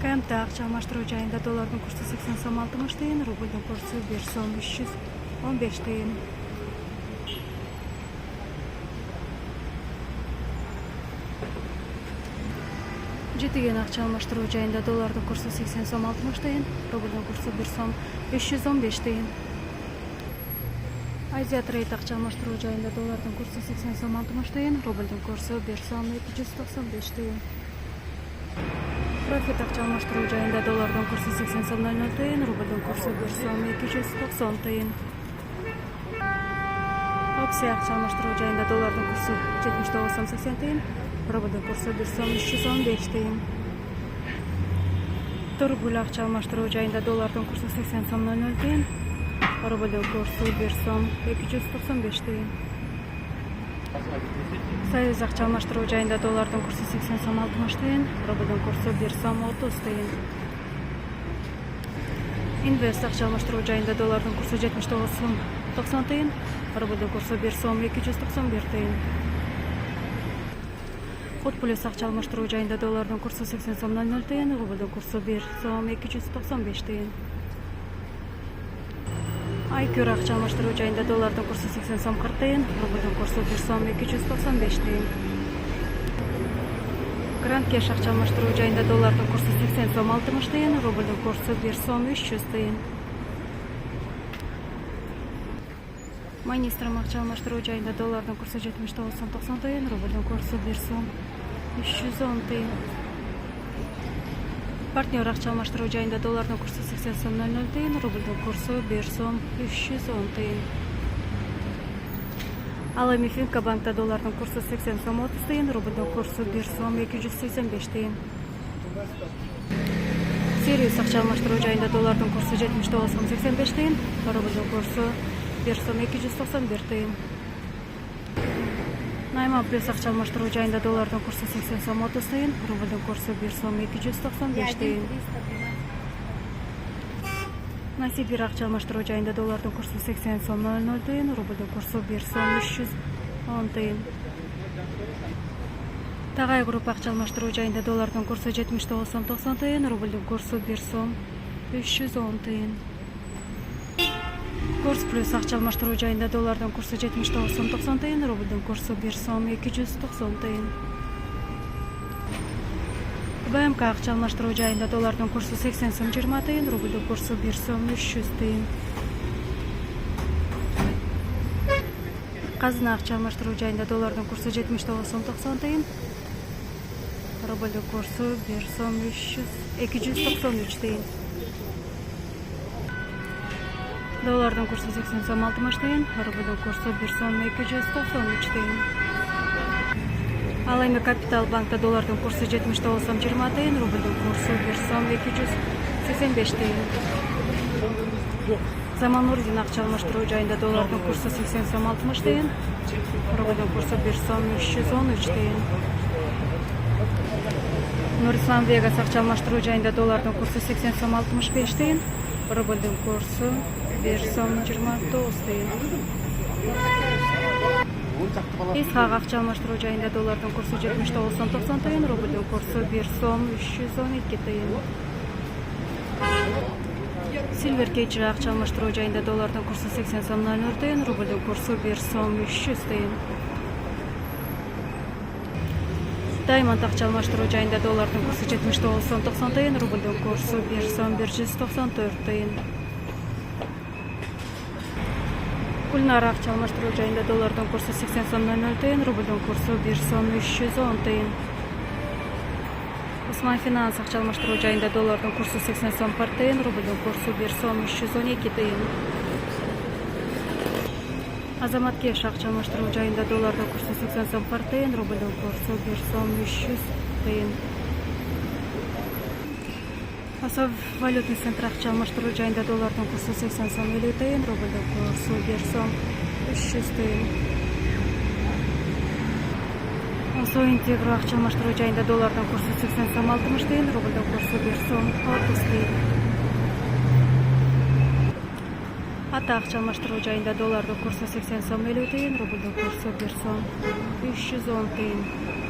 КМТ ақша алмаштыру жайында доллардың курсы 80 сом 60 тиын, рубльдің курсы 1 сом 315 тиын. Жетіген ақша алмаштыру жайында доллардың курсы 80 сом 60 тиын, рубльдің курсы 1 сом 515 тиын. Азия трейд ақша алмаштыру жайында доллардың курсы 80 сом 60 тиын, рубльдің курсы 1 сом 295 тиын. Профит ақша алмаштыру жайында доллардың курсы 80 сом 00 тиын, рубльдің курсы 1 сом 290 тиын. Опция ақша алмаштыру жайында доллардың курсы 79 сом 80 тиын, рубльдің курсы 1 сом 315 тиын. Торгуль ақша алмаштыру жайында доллардың курсы 80 сом 00 тиын, рубльдің курсы 1 сом 295 тиын. Союз ақша алмаштыру жайында доллардың курсы 80 сом 60 тиын, рубльдің курсы 1 сом 30 тиын. Инвест ақша алмаштыру жайында доллардың курсы 79 сом 90 тиын, рубльдің курсы 1 сом 291 тиын. Ход плюс ақша алмаштыру жайында доллардың курсы 80 сом 00 тиын, рубльдің курсы 1 сом 295 тиын. Айкюр ақша алмаштыру жайында доллардың курсы 80 сом 40 тиын, рубльдің курсы 1 сом 295 тиын. Гранд кеш ақша алмаштыру жайында доллардың курсы 80 сом 60 тиын, рубльдің курсы 1 сом 300 тиын. Майнистром ақша алмаштыру жайында доллардың курсы 79 сом 90 тиын, рубльдің курсы 1 сом 310 тиын. Партнер ақша алмаштыру жайында доллардың курсы 80 сом 00 тиын, рубльдің курсы 1 сом 310 тиын. Ал Мифинка банкта доллардың курсы 80 сом 30 тиын, рубльдің курсы 1 сом 285 тиын. Сириус ақша алмаштыру жайында доллардың курсы 79 сом 85 тиын, рубльдің курсы 1 сом 291 тиын. Найман плюс ақша алмаштыру жайында доллардың курсы 80 сом 30 тиын, рубльдің курсы 1 сом 295 тиын. Насибир ақша алмаштыру жайында доллардың курсы 80 сом 00 тиын, рубльдің курсы 1 сом 310 тиын. Тағай групп ақша алмаштыру жайында доллардың курсы 79 сом 90 тиын, рубльдің курсы 1 сом 310 тиын. Курс плюс ақша алмаштыру жайында доллардың курсы 79 сом 90 тиын, рубльдің курсы 1 сом 290 тиын. БМК ақша алмаштыру жайында доллардың курсы 80 сом 20 тиын, рубльдің курсы 1 сом 300 тиын. Қазына ақша алмаштыру жайында доллардың курсы 79 сом 90 тиын, рубльдің курсы 1 сом 293 тиын. Доллардың курсы 80 сом 60 тиын, рубльдің курсы 1 сом 293 тиын. Ал эми Капитал банкта доллардың курсы 79 сом 20 тиын, рубльдің курсы 1 сом 285 тиын. Заман Орден ақша алмаштыру жайында доллардың курсы 80 сом 60 тиын, рубльдің курсы 1 сом 313 тиын. Нурислам Вегас ақша алмаштыру жайында доллардың курсы 80 сом 65 тиын, рубльдің курсы 1 сом 29 тиын. Исхақ ақша алмаштыру жайында доллардың курсы 79 сом 90 тиын, рубльдің курсы 1 сом 312 тиын. Silver Cage ақша алмаштыру жайында доллардың курсы 80 сом 00 тиын, рубльдің курсы 1 сом 300 тиын. Diamond ақша алмаштыру жайында доллардың курсы 79 сом 90 тиын, рубльдің курсы 1 сом 194 тиын. Гүлнар ақша алмаштыру жайында доллардың курсы 80 сом 00 тиын, рубльдің курсы 1 сом 310 тиын. Осман Финанс ақша алмаштыру жайында доллардың курсы 80 сом 40 тиын, рубльдің курсы 1 сом 312 тиын. Азамат Кеш ақша алмаштыру жайында доллардың курсы 80 сом 40 тиын, рубльдің курсы 1 сом 300 тиын. Асав валютный центр ақша алмаштыру жайында доллардың курсы 80 сом 50 тиын, рубльдің курсы 1 сом 300 тиын. Асав Интегро ақша алмаштыру жайында доллардың курсы 80 сом 60 тиын, рубльдің курсы 1 сом 60 тиын. Ата ақша алмаштыру жайында доллардың курсы 80 сом 50 тиын, рубльдің курсы 1 сом 310 тиын.